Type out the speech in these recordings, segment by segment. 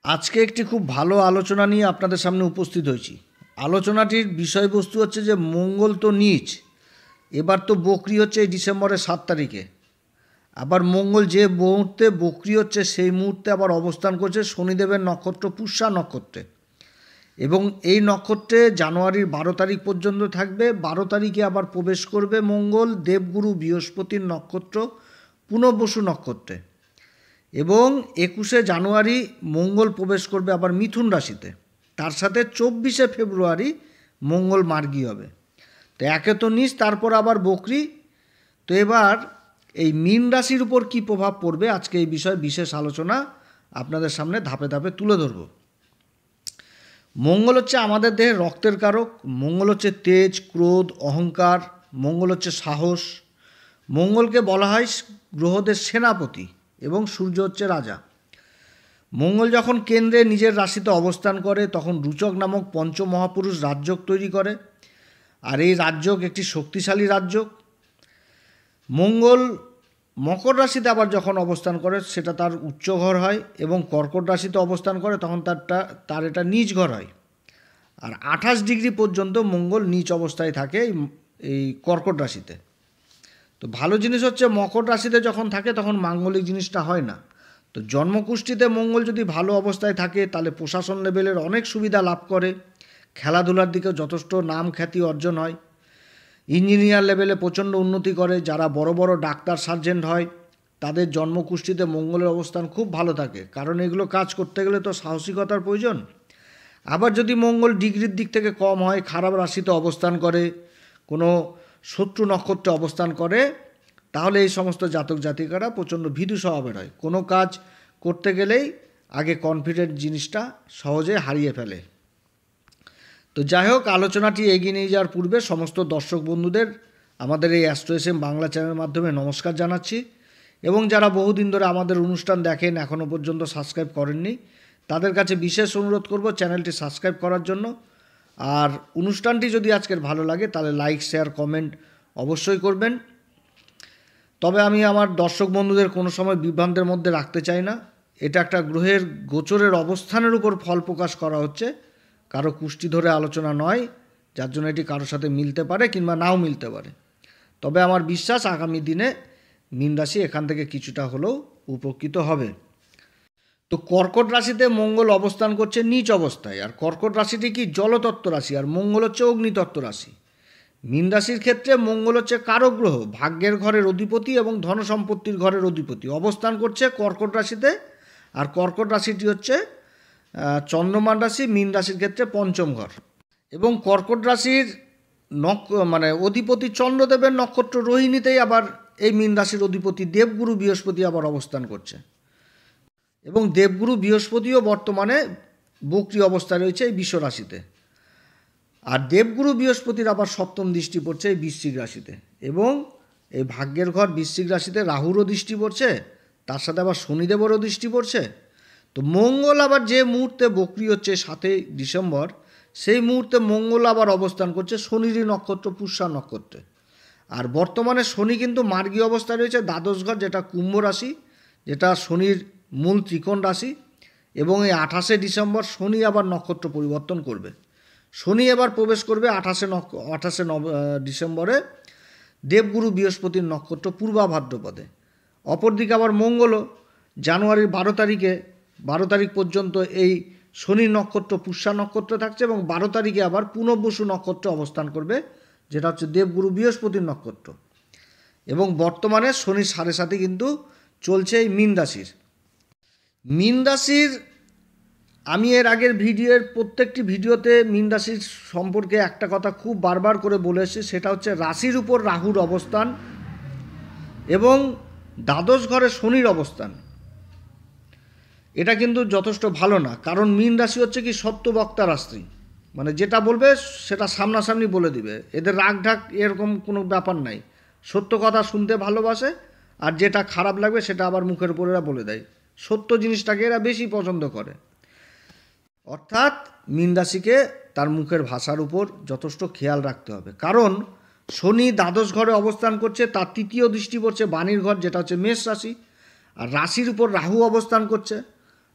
আজকে একটি খুব ভালো আলোচনা নিয়ে আপনাদের সামনে উপস্থিত হয়েছি। আলোচনাটির বিষয়বস্তু হচ্ছে যে মঙ্গল তো নীচ, এবার তো বকরি হচ্ছে এই ডিসেম্বরের 7 তারিখে। আবার মঙ্গল যে মুহূর্তে বকরি হচ্ছে সেই মুহূর্তে আবার অবস্থান করছে শনিদেবের নক্ষত্র পুষ্যা নক্ষত্রে, এবং এই নক্ষত্রে জানুয়ারির 12 তারিখ পর্যন্ত থাকবে। 12 তারিখে আবার প্রবেশ করবে মঙ্গল দেবগুরু বৃহস্পতির নক্ষত্র পুনর্বসু নক্ষত্রে, এবং 21শে জানুয়ারি মঙ্গল প্রবেশ করবে আবার মিথুন রাশিতে। তার সাথে 24শে ফেব্রুয়ারি মঙ্গল মার্গী হবে। তো একে তো নিচ, তারপর আবার বকরি। তো এবার এই মীন রাশির উপর কী প্রভাব পড়বে, আজকে এই বিষয়ে বিশেষ আলোচনা আপনাদের সামনে ধাপে ধাপে তুলে ধরব। মঙ্গল হচ্ছে আমাদের দেহের রক্তের কারক। মঙ্গল হচ্ছে তেজ, ক্রোধ, অহংকার। মঙ্গল হচ্ছে সাহস। মঙ্গলকে বলা হয় গ্রহদের সেনাপতি, এবং সূর্য হচ্ছে রাজা। মঙ্গল যখন কেন্দ্রে নিজের রাশিতে অবস্থান করে তখন রুচক নামক পঞ্চমহাপুরুষ রাজযোগ তৈরি করে, আর এই রাজযোগ একটি শক্তিশালী রাজযোগ। মঙ্গল মকর রাশিতে আবার যখন অবস্থান করে সেটা তার উচ্চ ঘর হয়, এবং কর্কট রাশিতে অবস্থান করে তখন তার এটা নিচ ঘর হয়। আর 28 ডিগ্রি পর্যন্ত মঙ্গল নিচ অবস্থায় থাকে এই কর্কট রাশিতে। তো ভালো জিনিস হচ্ছে মকর রাশিতে যখন থাকে তখন মাঙ্গলিক জিনিসটা হয় না। তো জন্মকুষ্ঠিতে মঙ্গল যদি ভালো অবস্থায় থাকে তাহলে প্রশাসন লেভেলের অনেক সুবিধা লাভ করে, খেলাধুলার দিকে যথেষ্ট নাম খ্যাতি অর্জন হয়, ইঞ্জিনিয়ার লেভেলে প্রচণ্ড উন্নতি করে। যারা বড় বড় ডাক্তার সার্জেন্ট হয় তাদের জন্মকুষ্ঠিতে মঙ্গলের অবস্থান খুব ভালো থাকে, কারণ এগুলো কাজ করতে গেলে তো সাহসিকতার প্রয়োজন। আবার যদি মঙ্গল ডিগ্রির দিক থেকে কম হয়, খারাপ রাশিতে অবস্থান করে, কোনো শত্রু নক্ষত্রে অবস্থান করে, তাহলে এই সমস্ত জাতক জাতিকারা প্রচণ্ড ভীতু স্বভাবের হয়। কোনো কাজ করতে গেলেই আগে কনফিডেন্ট জিনিসটা সহজে হারিয়ে ফেলে। তো যাই হোক, আলোচনাটি এগিয়ে নিয়ে যাওয়ার পূর্বে সমস্ত দর্শক বন্ধুদের আমাদের এই অ্যাস্ট্রো এস এম বাংলা চ্যানেলের মাধ্যমে নমস্কার জানাচ্ছি, এবং যারা বহুদিন ধরে আমাদের অনুষ্ঠান দেখেন এখনও পর্যন্ত সাবস্ক্রাইব করেননি তাদের কাছে বিশেষ অনুরোধ করব চ্যানেলটি সাবস্ক্রাইব করার জন্য। আর অনুষ্ঠানটি যদি আজকের ভালো লাগে তাহলে লাইক, শেয়ার, কমেন্ট অবশ্যই করবেন। তবে আমি আমার দর্শক বন্ধুদের কোনো সময় বিভ্রান্তের মধ্যে রাখতে চাই না। এটা একটা গ্রহের গোচরের অবস্থানের উপর ফল প্রকাশ করা হচ্ছে, কারো কুষ্টি ধরে আলোচনা নয়, যার জন্য এটি কারোর সাথে মিলতে পারে কিংবা নাও মিলতে পারে। তবে আমার বিশ্বাস আগামী দিনে মীন রাশি এখান থেকে কিছুটা হলেও উপকৃত হবে। তো কর্কট রাশিতে মঙ্গল অবস্থান করছে নিচ অবস্থায়, আর কর্কট রাশিটি কি জলতত্ত্ব রাশি, আর মঙ্গল হচ্ছে অগ্নিতত্ত্ব রাশি। মীন রাশির ক্ষেত্রে মঙ্গল হচ্ছে কারক গ্রহ, ভাগ্যের ঘরের অধিপতি এবং ধনসম্পত্তির ঘরের অধিপতি। অবস্থান করছে কর্কট রাশিতে, আর কর্কট রাশিটি হচ্ছে চন্দ্রমান রাশি, মীন রাশির ক্ষেত্রে পঞ্চম ঘর। এবং কর্কট রাশির অধিপতি চন্দ্রদেবের নক্ষত্র রোহিণীতেই আবার এই মীন রাশির অধিপতি দেবগুরু বৃহস্পতি আবার অবস্থান করছে, এবং দেবগুরু বৃহস্পতিও বর্তমানে বক্রী অবস্থায় রয়েছে এই বৃষ রাশিতে। আর দেবগুরু বৃহস্পতির আবার সপ্তম দৃষ্টি পড়ছে এই বৃশ্চিক রাশিতে, এবং এই ভাগ্যের ঘর বৃশ্চিক রাশিতে রাহুরও দৃষ্টি পড়ছে, তার সাথে আবার শনিদেবেরও দৃষ্টি পড়ছে। তো মঙ্গল আবার যে মুহূর্তে বক্রী হচ্ছে 7 ডিসেম্বর, সেই মুহূর্তে মঙ্গল আবার অবস্থান করছে শনির নক্ষত্র পুষ্যা নক্ষত্রে। আর বর্তমানে শনি কিন্তু মার্গী অবস্থায় রয়েছে দ্বাদশ ঘর, যেটা কুম্ভ রাশি, যেটা শনির মূল ত্রিকোণ রাশি। এবং এই 28শে ডিসেম্বর শনি আবার নক্ষত্র পরিবর্তন করবে। শনি এবার প্রবেশ করবে 28শে ডিসেম্বরে দেবগুরু বৃহস্পতির নক্ষত্র পূর্বা ভাদ্রপদে। অপরদিকে আবার মঙ্গলও জানুয়ারির 12 তারিখ পর্যন্ত এই শনি নক্ষত্র পুষ্যা নক্ষত্র থাকছে, এবং 12 তারিখে আবার পুনর্বসু নক্ষত্রে অবস্থান করবে, যেটা হচ্ছে দেবগুরু বৃহস্পতির নক্ষত্র। এবং বর্তমানে শনির 7.5 কিন্তু চলছে এই মীন রাশির। মীন রাশির আমি এর আগের প্রত্যেকটি ভিডিওতে মীন রাশির সম্পর্কে একটা কথা খুব বারবার করে বলে এসেছি, সেটা হচ্ছে রাশির উপর রাহুর অবস্থান এবং দ্বাদশ ঘরে শনির অবস্থান। এটা কিন্তু যথেষ্ট ভালো না, কারণ মীন রাশি হচ্ছে কি সত্যবক্তা রাশি, মানে যেটা বলবে সেটা সামনাসামনি বলে দিবে। এদের রাগ ঢাক এরকম কোনো ব্যাপার নাই, সত্য কথা শুনতে ভালোবাসে, আর যেটা খারাপ লাগবে সেটা আবার মুখের উপর এরা বলে দেয়। সত্য জিনিসটাকে এরা বেশি পছন্দ করে। অর্থাৎ মীন রাশিকে তার মুখের ভাষার উপর যথেষ্ট খেয়াল রাখতে হবে, কারণ শনি দ্বাদশ ঘরে অবস্থান করছে, তার তৃতীয় দৃষ্টি পড়ছে বাণীর ঘর, যেটা হচ্ছে মেষ রাশি। আর রাশির উপর রাহু অবস্থান করছে,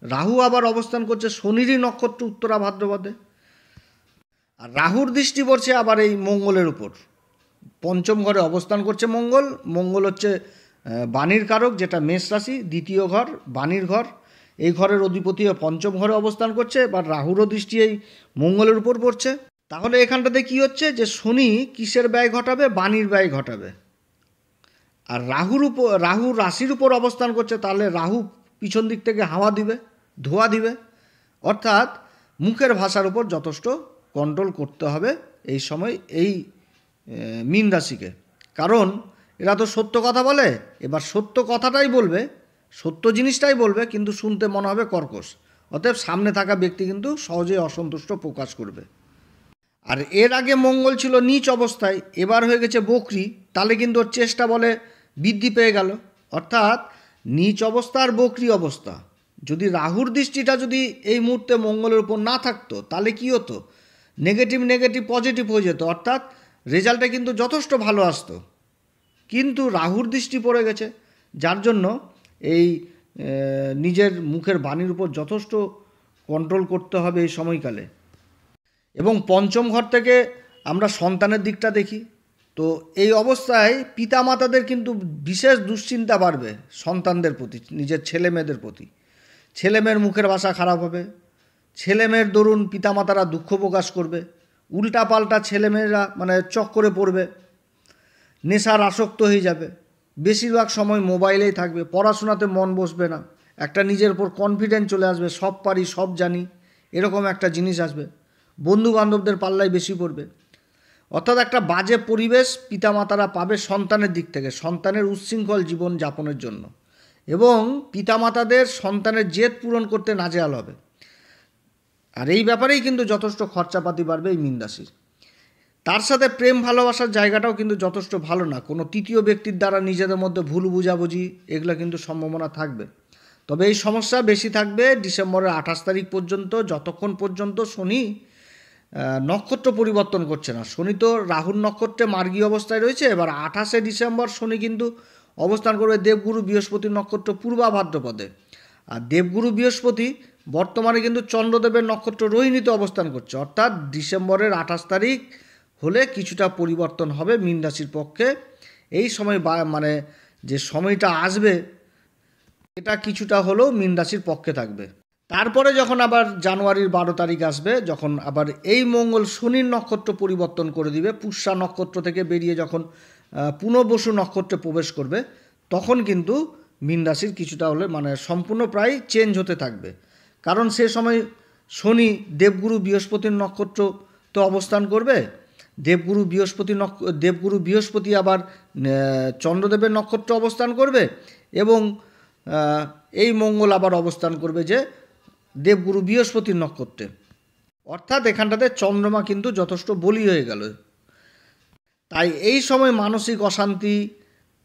রাহু আবার অবস্থান করছে শনিরই নক্ষত্র উত্তরা ভাদ্রপদে। আর রাহুর দৃষ্টি পড়ছে আবার এই মঙ্গলের উপর। পঞ্চম ঘরে অবস্থান করছে মঙ্গল। মঙ্গল হচ্ছে বাণীর কারক, যেটা মেষ রাশি, দ্বিতীয় ঘর, বাণীর ঘর। এই ঘরের অধিপতি পঞ্চম ঘরে অবস্থান করছে। এবার রাহুরও দৃষ্টি এই মঙ্গলের উপর পড়ছে। তাহলে এখানটাতে কি হচ্ছে যে শনি কিসের ব্যয় ঘটাবে? বাণীর ব্যয় ঘটাবে। আর রাহু রাশির উপর অবস্থান করছে, তাহলে রাহু পিছন দিক থেকে হাওয়া দিবে, ধোঁয়া দিবে। অর্থাৎ মুখের ভাষার উপর যথেষ্ট কন্ট্রোল করতে হবে এই সময় এই মীন রাশিকে। কারণ এরা তো সত্য কথা বলে, এবার সত্য কথাটাই বলবে, সত্য জিনিসটাই বলবে, কিন্তু শুনতে মনে হবে কর্কশ। অতএব সামনে থাকা ব্যক্তি কিন্তু সহজেই অসন্তুষ্ট প্রকাশ করবে। আর এর আগে মঙ্গল ছিল নীচ অবস্থায়, এবার হয়ে গেছে বকরি, তাহলে কিন্তু ওর চেষ্টা বলে বৃদ্ধি পেয়ে গেল। অর্থাৎ নীচ অবস্থা আর বকরি অবস্থা, যদি রাহুর দৃষ্টিটা যদি এই মুহূর্তে মঙ্গলের উপর না থাকতো, তাহলে কি হতো? নেগেটিভ পজিটিভ হয়ে যেত, অর্থাৎ রেজাল্টটা কিন্তু যথেষ্ট ভালো আসতো। কিন্তু রাহুর দৃষ্টি পড়ে গেছে, যার জন্য এই নিজের মুখের বাণীর উপর যথেষ্ট কন্ট্রোল করতে হবে এই সময়কালে। এবং পঞ্চম ঘর থেকে আমরা সন্তানের দিকটা দেখি, তো এই অবস্থায় পিতামাতাদের কিন্তু বিশেষ দুশ্চিন্তা বাড়বে সন্তানদের প্রতি, নিজের ছেলে মেয়েদের প্রতি। ছেলে মেয়ের মুখের ভাষা খারাপ হবে, ছেলে মেয়ের দরুন পিতামাতারা দুঃখ প্রকাশ করবে, উল্টাপাল্টা ছেলেমেয়েরা চক্করে পড়বে, নেশার আসক্ত হয়ে যাবে, বেশিরভাগ সময় মোবাইলেই থাকবে, পড়াশোনাতে মন বসবে না, একটা নিজের উপর কনফিডেন্স চলে আসবে, সব পারি সব জানি এরকম একটা জিনিস আসবে, বন্ধু বান্ধবদের পাল্লায় বেশি পড়বে। অর্থাৎ একটা বাজে পরিবেশ পিতামাতারা পাবে সন্তানের দিক থেকে, সন্তানের উচ্ছৃঙ্খল জীবন যাপনের জন্য। এবং পিতামাতাদের সন্তানের জেদ পূরণ করতে নাজেহাল হবে। আর এই ব্যাপারেই কিন্তু যথেষ্ট খরচাপাতি বাড়বে এই মীন রাশির। তার সাথে প্রেম ভালোবাসার জায়গাটাও কিন্তু যথেষ্ট ভালো না, কোনো তৃতীয় ব্যক্তির দ্বারা নিজেদের মধ্যে ভুল বুঝাবুঝি এগুলো কিন্তু সম্ভাবনা থাকবে। তবে এই সমস্যা বেশি থাকবে ডিসেম্বরের 28 তারিখ পর্যন্ত, যতক্ষণ পর্যন্ত শনি নক্ষত্র পরিবর্তন করছে না। শনি তো রাহুর নক্ষত্রে মার্গী অবস্থায় রয়েছে। এবার 28শে ডিসেম্বর শনি কিন্তু অবস্থান করবে দেবগুরু বৃহস্পতির নক্ষত্র পূর্বা ভাদ্রপদে। আর দেবগুরু বৃহস্পতি বর্তমানে কিন্তু চন্দ্রদেবের নক্ষত্র রোহিণীতে অবস্থান করছে। অর্থাৎ ডিসেম্বরের 28 তারিখ হলে কিছুটা পরিবর্তন হবে মীন রাশির পক্ষে। এই সময় যে সময়টা আসবে এটা কিছুটা হলেও মীন রাশির পক্ষে থাকবে। তারপরে যখন আবার জানুয়ারির 12 তারিখ আসবে, যখন আবার এই মঙ্গল শনির নক্ষত্র পরিবর্তন করে দিবে, পুষ্যা নক্ষত্র থেকে বেরিয়ে যখন পুনর্বসু নক্ষত্রে প্রবেশ করবে, তখন কিন্তু মীন রাশির কিছুটা হলে সম্পূর্ণ প্রায় চেঞ্জ হতে থাকবে। কারণ সে সময় শনি দেবগুরু বৃহস্পতির নক্ষত্র তো অবস্থান করবে, দেবগুরু বৃহস্পতি আবার চন্দ্রদেবের নক্ষত্র অবস্থান করবে, এবং এই মঙ্গল আবার অবস্থান করবে যে দেবগুরু বৃহস্পতির নক্ষত্রে। অর্থাৎ এখানটাতে চন্দ্রমা কিন্তু যথেষ্ট বলি হয়ে গেল। তাই এই সময় মানসিক অশান্তি,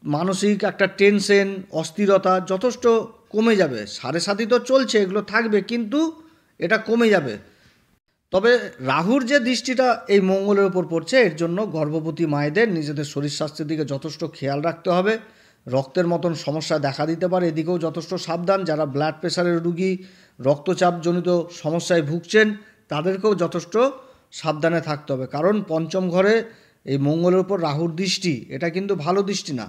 মানসিক একটা টেনশন, অস্থিরতা যথেষ্ট কমে যাবে। 7.5 তো চলছে, এগুলো থাকবে, কিন্তু এটা কমে যাবে। তবে রাহুর যে দৃষ্টিটা এই মঙ্গলের ওপর পড়ছে, এর জন্য গর্ভবতী মায়েদের নিজেদের শরীর স্বাস্থ্যের দিকে যথেষ্ট খেয়াল রাখতে হবে। রক্তের মতন সমস্যা দেখা দিতে পারে, এদিকেও যথেষ্ট সাবধান। যারা ব্লাড প্রেশারের রুগী, রক্তচাপজনিত সমস্যায় ভুগছেন, তাদেরকেও যথেষ্ট সাবধানে থাকতে হবে। কারণ পঞ্চম ঘরে এই মঙ্গলের উপর রাহুর দৃষ্টি, এটা কিন্তু ভালো দৃষ্টি না।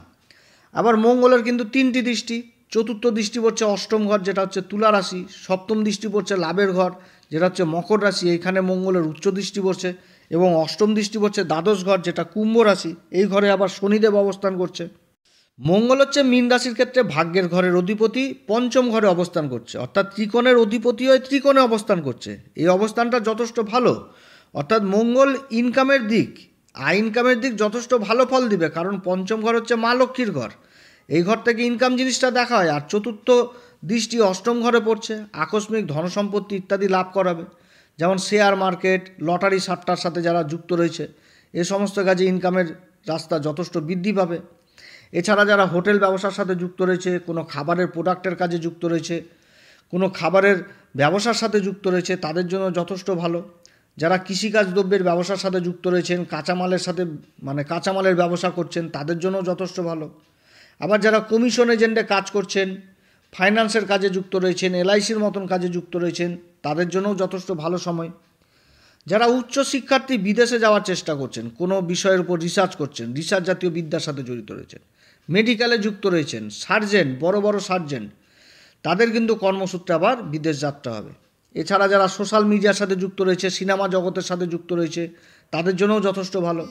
আবার মঙ্গলের কিন্তু 3টি দৃষ্টি। চতুর্থ দৃষ্টি পড়ছে অষ্টম ঘর, যেটা হচ্ছে তুলা রাশি। সপ্তম দৃষ্টি পড়ছে লাভের ঘর, যেটা হচ্ছে মকর রাশি, এইখানে মঙ্গলের উচ্চ দৃষ্টি পড়ছে। এবং অষ্টম দৃষ্টি পড়ছে দ্বাদশ ঘর, যেটা কুম্ভ রাশি, এই ঘরে আবার শনিদেব অবস্থান করছে। মঙ্গল হচ্ছে মীন রাশির ক্ষেত্রে ভাগ্যের ঘরের অধিপতি, পঞ্চম ঘরে অবস্থান করছে। অর্থাৎ ত্রিকোণের অধিপতি হয়ে ত্রিকোণে অবস্থান করছে। এই অবস্থানটা যথেষ্ট ভালো। অর্থাৎ মঙ্গল ইনকামের দিক, ইনকামের দিক যথেষ্ট ভালো ফল দিবে। কারণ পঞ্চম ঘর হচ্ছে মা লক্ষ্মীর ঘর, এই ঘর থেকে ইনকাম জিনিসটা দেখা হয়। আর চতুর্থ দৃষ্টি অষ্টম ঘরে পড়ছে, আকস্মিক ধনসম্পত্তি ইত্যাদি লাভ করাবে। যেমন শেয়ার মার্কেট, লটারি সাট্টার সাথে যারা যুক্ত রয়েছে, এ সমস্ত কাজে ইনকামের রাস্তা যথেষ্ট বৃদ্ধি পাবে। এছাড়া যারা হোটেল ব্যবসার সাথে যুক্ত রয়েছে, কোনো খাবারের প্রোডাক্টের কাজে যুক্ত রয়েছে, কোনো খাবারের ব্যবসার সাথে যুক্ত রয়েছে, তাদের জন্য যথেষ্ট ভালো। যারা কৃষিকাজ দ্রব্যের ব্যবসার সাথে যুক্ত রয়েছেন, কাঁচামালের সাথে কাঁচামালের ব্যবসা করছেন, তাদের জন্য যথেষ্ট ভালো। আবার যারা কমিশন এজেন্টে কাজ করছেন, ফাইন্যান্সের কাজে যুক্ত রয়েছেন, এলআইসির মতন কাজে যুক্ত রয়েছেন, তাদের জন্যও যথেষ্ট ভালো সময়। যারা উচ্চ শিক্ষার্থী বিদেশে যাওয়ার চেষ্টা করছেন, কোনো বিষয়ের উপর রিসার্চ করছেন, রিসার্চ জাতীয় বিদ্যার সাথে জড়িত রয়েছেন, মেডিকেলে যুক্ত রয়েছেন, সার্জেন্ট, বড় বড় সার্জেন্ট, তাদের কিন্তু কর্মসূত্রে আবার বিদেশ যাত্রা হবে। এছাড়া যারা সোশ্যাল মিডিয়ার সাথে যুক্ত রয়েছে, সিনেমা জগতের সাথে যুক্ত রয়েছে, তাদের জন্যও যথেষ্ট ভালো।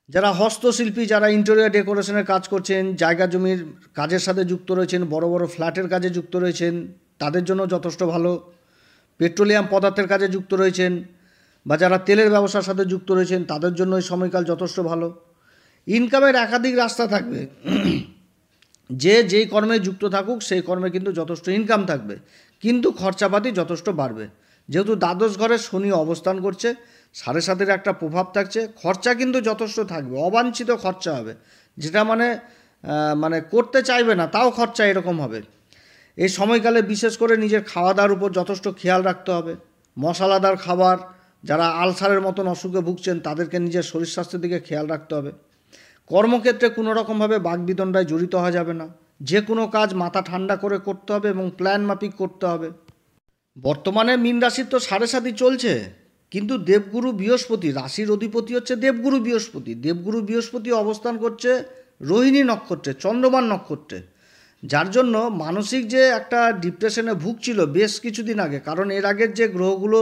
যারা হস্তশিল্পী, যারা ইন্টেরিয়র ডেকোরেশনের কাজ করছেন, জায়গা জমির কাজের সাথে যুক্ত রয়েছেন, বড় বড় ফ্ল্যাটের কাজে যুক্ত রয়েছেন, তাদের জন্য যথেষ্ট ভালো। পেট্রোলিয়াম পদার্থের কাজে যুক্ত রয়েছেন বা যারা তেলের ব্যবসার সাথে যুক্ত রয়েছেন, তাদের জন্য এই সময়কাল যথেষ্ট ভালো। ইনকামের একাধিক রাস্তা থাকবে, যেই কর্মে যুক্ত থাকুক সেই কর্মে কিন্তু যথেষ্ট ইনকাম থাকবে, কিন্তু খরচাপাতি যথেষ্ট বাড়বে। যেহেতু দ্বাদশ ঘরে শনি অবস্থান করছে, 7.5-এর একটা প্রভাব থাকছে, খরচা কিন্তু যথেষ্ট থাকবে, অবাঞ্ছিত খরচা হবে, যেটা মানে করতে চাইবে না তাও খরচা এরকম হবে। এই সময়কালে বিশেষ করে নিজের খাওয়া দাওয়ার উপর যথেষ্ট খেয়াল রাখতে হবে। মশলাদার খাবার, যারা আলসারের মতন অসুখে ভুগছেন তাদেরকে নিজের শরীর স্বাস্থ্যের দিকে খেয়াল রাখতে হবে। কর্মক্ষেত্রে কোনো রকমভাবে বাকবিতণ্ডায় জড়িত হওয়া যাবে না। যে কোনো কাজ মাথা ঠান্ডা করে করতে হবে এবং প্ল্যান মাফিক করতে হবে। বর্তমানে মীন রাশির তো 7.5 চলছে, কিন্তু দেবগুরু বৃহস্পতি, রাশির অধিপতি হচ্ছে দেবগুরু বৃহস্পতি, দেবগুরু বৃহস্পতি অবস্থান করছে রোহিণী নক্ষত্রে, চন্দ্রমান নক্ষত্রে, যার জন্য মানসিক যে একটা ডিপ্রেশনে ভুগছিল বেশ কিছুদিন আগে, কারণ এর আগের যে গ্রহগুলো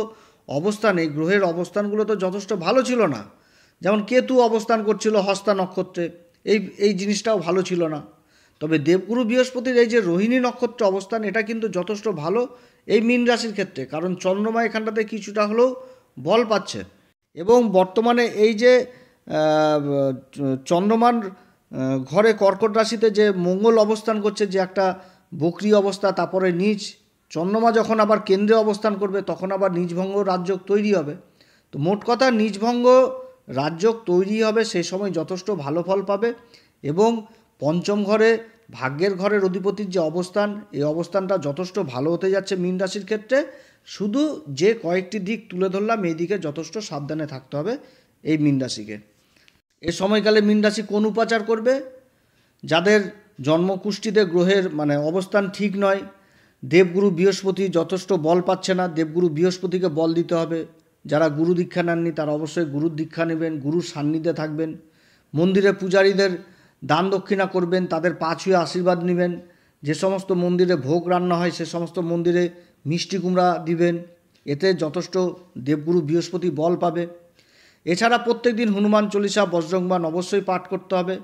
অবস্থান, এই গ্রহের অবস্থানগুলো তো যথেষ্ট ভালো ছিল না। যেমন কেতু অবস্থান করছিল হস্তা নক্ষত্রে, এই জিনিসটাও ভালো ছিল না। তবে দেবগুরু বৃহস্পতির এই যে রোহিণী নক্ষত্র অবস্থান, এটা কিন্তু যথেষ্ট ভালো এই মীন রাশির ক্ষেত্রে, কারণ চন্দ্রমা এখানটাতে কিছুটা হলেও বল পাচ্ছে। এবং বর্তমানে এই যে চন্দ্রমান ঘরে কর্কট রাশিতে যে মঙ্গল অবস্থান করছে, যে একটা বক্রি অবস্থা, তারপরে নিজ চন্দ্রমা যখন আবার কেন্দ্রে অবস্থান করবে তখন আবার নিজভঙ্গ রাজযোগ তৈরি হবে। তো মোট কথা নিজভঙ্গ রাজযোগ তৈরি হবে, সেই সময় যথেষ্ট ভালো ফল পাবে। এবং পঞ্চম ঘরে ভাগ্যের ঘরের অধিপতির যে অবস্থান, এই অবস্থানটা যথেষ্ট ভালো হতে যাচ্ছে মীন রাশির ক্ষেত্রে। শুধু যে কয়েকটি দিক তুলে ধরলাম, এই দিকে যথেষ্ট সাবধানে থাকতে হবে এই মীন রাশিকে। এ সময়কালে মীন রাশি কোন উপাচার করবে? যাদের জন্মকুষ্ঠিতে গ্রহের অবস্থান ঠিক নয়, দেবগুরু বৃহস্পতি যথেষ্ট বল পাচ্ছে না, দেবগুরু বৃহস্পতিকে বল দিতে হবে। যারা গুরু দীক্ষা নেননি তারা অবশ্যই গুরুর দীক্ষা নেবেন, গুরুর সান্নিধ্যে থাকবেন, মন্দিরে পূজারীদের দান দক্ষিণা করবেন, তাদের পা ছুঁয়ে আশীর্বাদ নেবেন। যে সমস্ত মন্দিরে ভোগ রান্না হয় সে সমস্ত মন্দিরে মিষ্টি কুমড়া দিবেন, এতে যথেষ্ট দেবগুরু বৃহস্পতি বল পাবে। এছাড়া প্রত্যেক দিন হনুমান চল্লিশা, বজরংবাণ অবশ্যই পাঠ করতে হবে।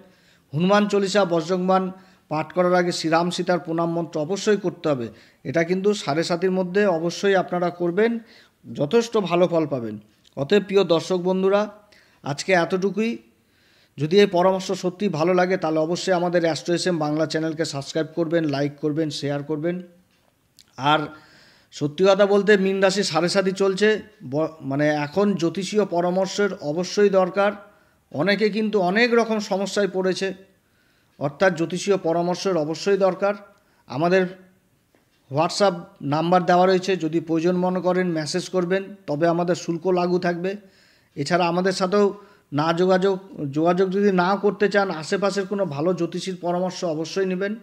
হনুমান চল্লিশা, বজরংবাণ পাঠ করার আগে শ্রীরাম সীতার প্রণাম মন্ত্র অবশ্যই করতে হবে। এটা কিন্তু 7.5-এর মধ্যে অবশ্যই আপনারা করবেন, যথেষ্ট ভালো ফল পাবেন। অতএব প্রিয় দর্শক বন্ধুরা, আজকে এতটুকুই। যদি এই পরামর্শ সত্যি ভালো লাগে তাহলে অবশ্যই আমাদের অ্যাস্ট্রো এস এম বাংলা চ্যানেলকে সাবস্ক্রাইব করবেন, লাইক করবেন, শেয়ার করবেন। আর সত্যি কথা বলতে মীন রাশি 7.5 চলছে, এখন জ্যোতিষীয় পরামর্শের অবশ্যই দরকার। অনেকে কিন্তু অনেক রকম সমস্যায় পড়েছে, অর্থাৎ জ্যোতিষীয় পরামর্শের অবশ্যই দরকার। আমাদের হোয়াটসঅ্যাপ নাম্বার দেওয়া রয়েছে, যদি প্রয়োজন মনে করেন মেসেজ করবেন, তবে আমাদের শুল্ক লাগু থাকবে। এছাড়া আমাদের সাথেও যোগাযোগ যদি না করতে চান, আশেপাশের কোনো ভালো জ্যোতিষীর পরামর্শ অবশ্যই নেবেন,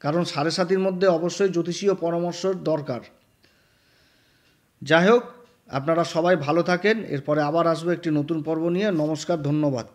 কারণ 7.5-এর মধ্যে অবশ্যই জ্যোতিষীয় পরামর্শের দরকার। যাই হোক, আপনারা সবাই ভালো থাকেন। এরপরে আবার আসবো একটি নতুন পর্ব নিয়ে। নমস্কার, ধন্যবাদ।